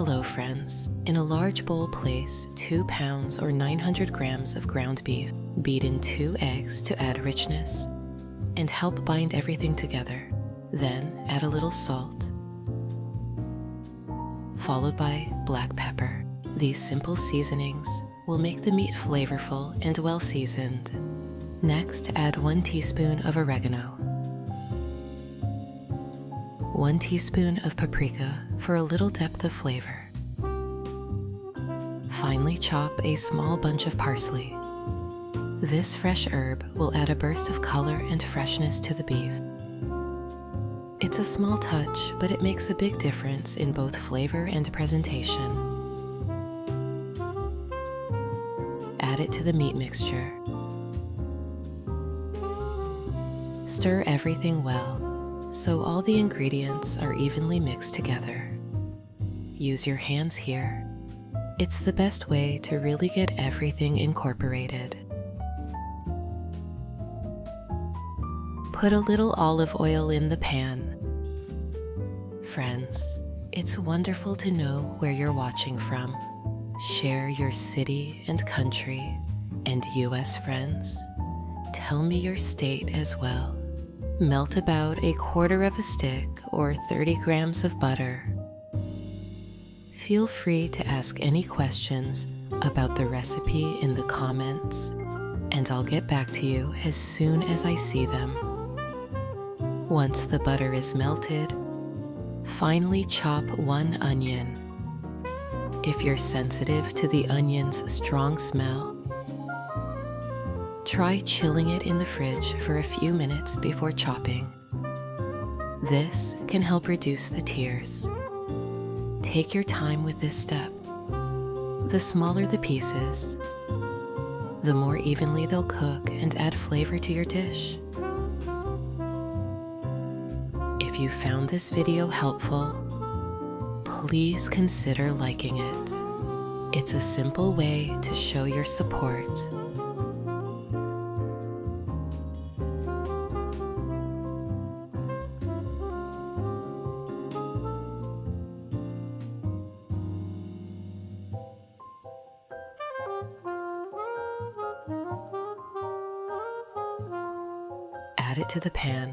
Hello friends. In a large bowl place 2 pounds or 900 grams of ground beef. Beat in 2 eggs to add richness and help bind everything together. Then add a little salt, followed by black pepper. These simple seasonings will make the meat flavorful and well seasoned. Next, add 1 teaspoon of oregano, 1 teaspoon of paprika for a little depth of flavor. Finally, chop a small bunch of parsley. This fresh herb will add a burst of color and freshness to the beef. It's a small touch, but it makes a big difference in both flavor and presentation. Add it to the meat mixture. Stir everything well, so all the ingredients are evenly mixed together. Use your hands here. It's the best way to really get everything incorporated. Put a little olive oil in the pan. Friends, it's wonderful to know where you're watching from. Share your city and country, and US friends. Tell me your state as well. Melt about 1/4 of a stick or 30 grams of butter. Feel free to ask any questions about the recipe in the comments, and I'll get back to you as soon as I see them. Once the butter is melted, finely chop 1 onion. If you're sensitive to the onion's strong smell, try chilling it in the fridge for a few minutes before chopping. This can help reduce the tears. Take your time with this step. The smaller the pieces, the more evenly they'll cook and add flavor to your dish. If you found this video helpful, please consider liking it. It's a simple way to show your support. Add it to the pan.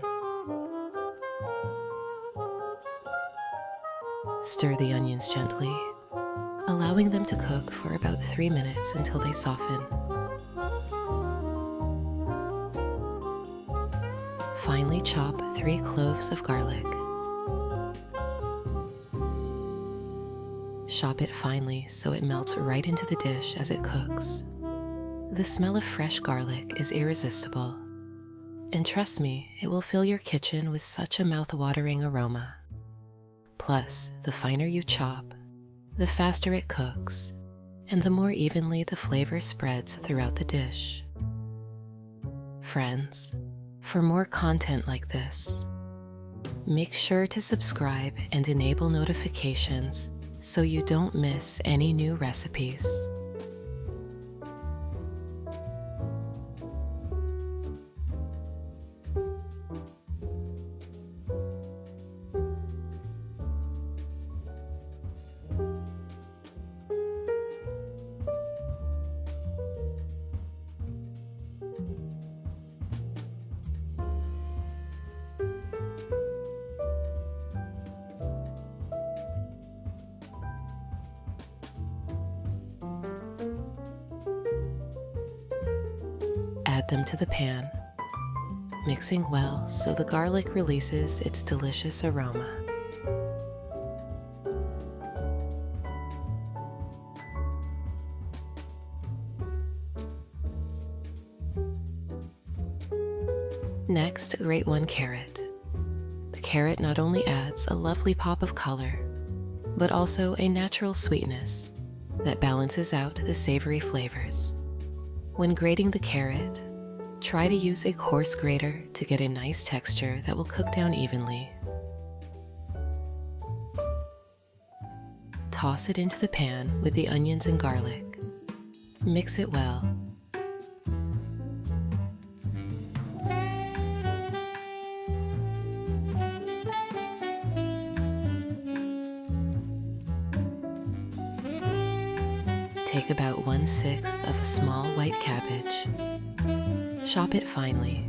Stir the onions gently, allowing them to cook for about 3 minutes until they soften. Finely chop 3 cloves of garlic. Chop it finely so it melts right into the dish as it cooks. The smell of fresh garlic is irresistible. And trust me, it will fill your kitchen with such a mouth-watering aroma. Plus, the finer you chop, the faster it cooks, and the more evenly the flavor spreads throughout the dish. Friends, for more content like this, make sure to subscribe and enable notifications so you don't miss any new recipes. Add them to the pan, mixing well so the garlic releases its delicious aroma. Next, grate 1 carrot. The carrot not only adds a lovely pop of color, but also a natural sweetness that balances out the savory flavors. When grating the carrot, try to use a coarse grater to get a nice texture that will cook down evenly. Toss it into the pan with the onions and garlic. Mix it well. take about 1/6 of a small white cabbage. Chop it finely.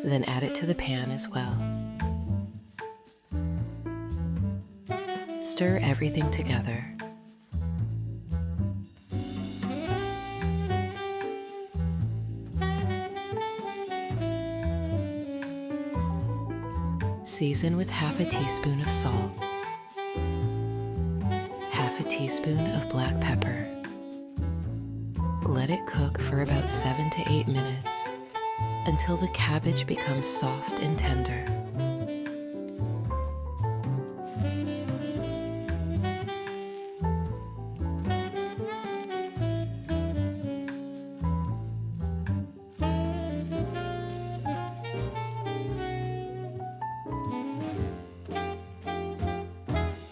Then add it to the pan as well. Stir everything together. Season with half a teaspoon of salt, half a teaspoon of black pepper. Let it cook for about 7 to 8 minutes until the cabbage becomes soft and tender.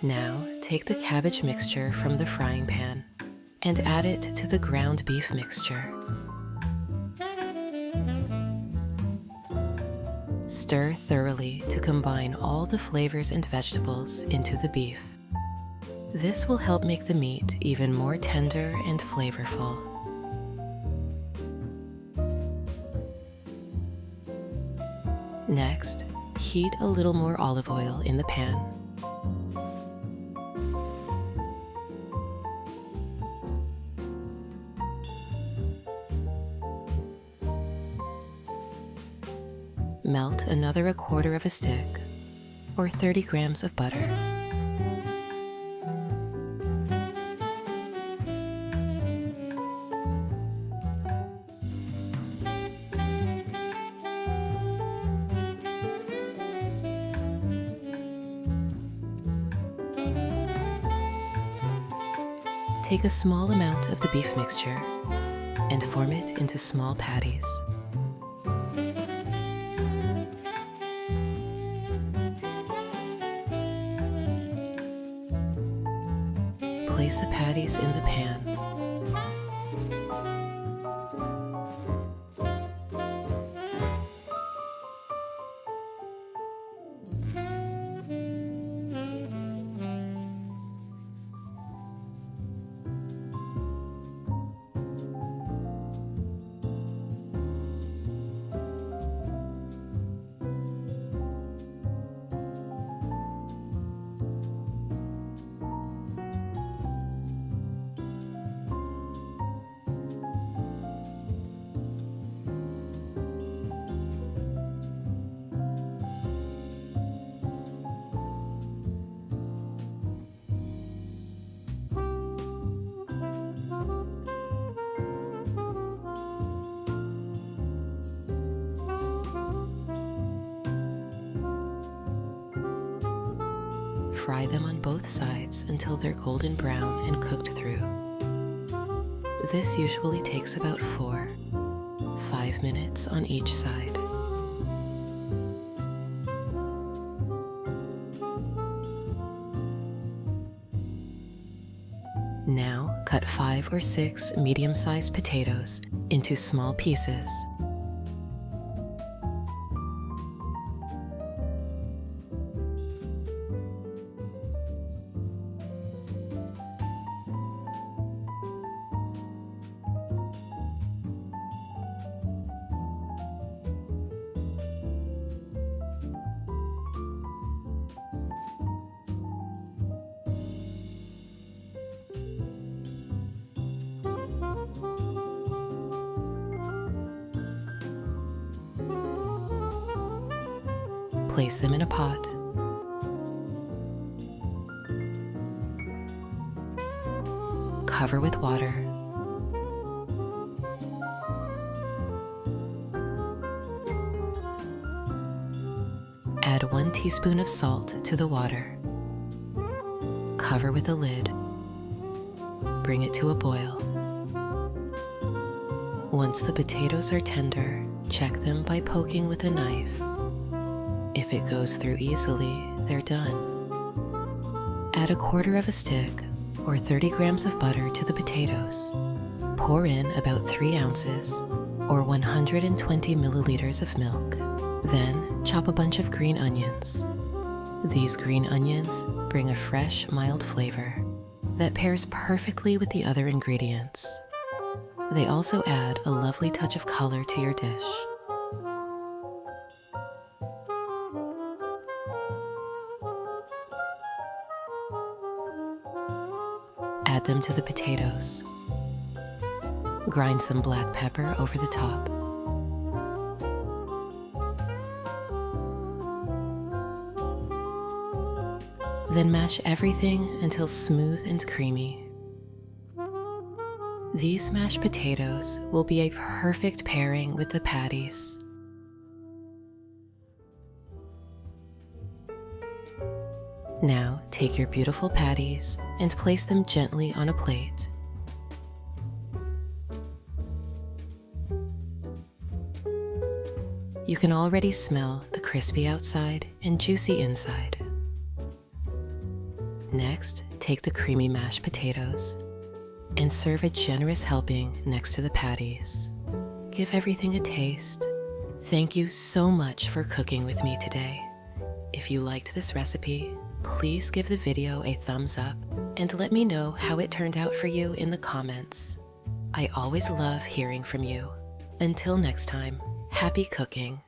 Now, take the cabbage mixture from the frying pan and add it to the ground beef mixture. Stir thoroughly to combine all the flavors and vegetables into the beef. This will help make the meat even more tender and flavorful. Next, heat a little more olive oil in the pan. Melt another 1/4 of a stick, or 30 grams of butter. Take a small amount of the beef mixture and form it into small patties. Place the patties in the pan. Fry them on both sides until they're golden brown and cooked through. This usually takes about 4-5 minutes on each side. Now, cut 5 or 6 medium-sized potatoes into small pieces. Place them in a pot. Cover with water. Add 1 teaspoon of salt to the water. Cover with a lid. Bring it to a boil. Once the potatoes are tender, check them by poking with a knife. If it goes through easily, they're done. Add 1/4 of a stick or 30 grams of butter to the potatoes. Pour in about 3 ounces or 120 milliliters of milk. Then chop a bunch of green onions. These green onions bring a fresh, mild flavor that pairs perfectly with the other ingredients. They also add a lovely touch of color to your dish. Add them to the potatoes. Grind some black pepper over the top. Then mash everything until smooth and creamy. These mashed potatoes will be a perfect pairing with the patties. Now take your beautiful patties and place them gently on a plate. You can already smell the crispy outside and juicy inside. Next, take the creamy mashed potatoes and serve a generous helping next to the patties. Give everything a taste. Thank you so much for cooking with me today. If you liked this recipe, please give the video a thumbs up and let me know how it turned out for you in the comments. I always love hearing from you. Until next time, happy cooking.